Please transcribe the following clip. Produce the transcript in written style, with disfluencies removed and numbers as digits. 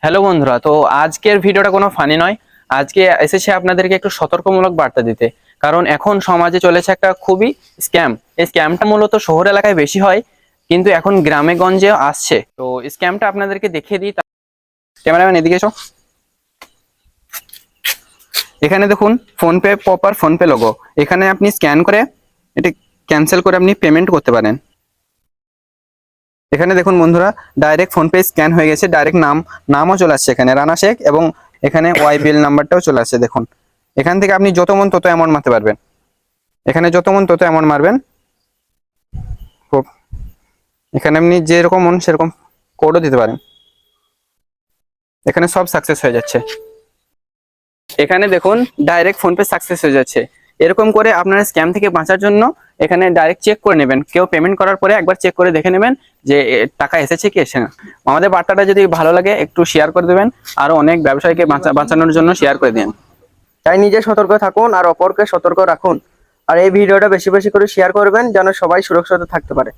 Hello বন্ধুরা, তো আজকের ভিডিওটা কোনো ফানি নয়। আজকে এসেছে আপনাদেরকে একটু সতর্কমূলক বার্তা দিতে। কারণ এখন সমাজে চলেছে একটা খুবই স্ক্যাম। এই স্ক্যামটা মূলত শহর এলাকায় বেশি হয়, কিন্তু এখন গ্রামে গঞ্জেও আসছে। তো স্ক্যামটা আপনাদেরকে দেখিয়ে দিই। ক্যামেরাম্যান এদিকে এসো। এখানে দেখুন ফোনপে, প্রপার ফোনপে লোগো। এখানে আপনি স্ক্যান করে এটি ক্যান্সেল করে আপনি পেমেন্ট করতে পারেন। এখানে দেখুন বন্ধুরা, ডাইরেক্ট ফোনপে স্ক্যান হয়ে গেছে। ডাইরেক্ট নামও চলে আসছে এখানে, রানা শেখ, এবং এখানে ওয়াই বিল নাম্বারটাও চলে আসছে। দেখুন এখান থেকে আপনি যত মন তত অ্যামাউন্ট মারতে পারবেন। এখানে যত মন তত অ্যামাউন্ট মারবেন। এখানে আপনি যেরকম মন সেরকম কোডও দিতে পারেন। এখানে সব সাকসেস হয়ে যাচ্ছে। এখানে দেখুন ডাইরেক্ট ফোনপে সাকসেস হয়ে যাচ্ছে। এরকম করে আপনারা স্ক্যাম থেকে বাঁচার জন্য এখানে ডাইরেক্ট চেক করে নেবেন। কেউ পেমেন্ট করার পরে একবার চেক করে দেখে নেবেন যে টাকা এসেছে কি এসে না। আমাদের বার্তাটা যদি ভালো লাগে একটু শেয়ার করে দেবেন। আরো অনেক ব্যবসায়ীকে বাঁচানোর জন্য শেয়ার করে দিন। তাই নিজে সতর্ক থাকুন আর অপরকে সতর্ক রাখুন। আর এই ভিডিওটা বেশি বেশি করে শেয়ার করবেন যেন সবাই সুরক্ষিত থাকতে পারে।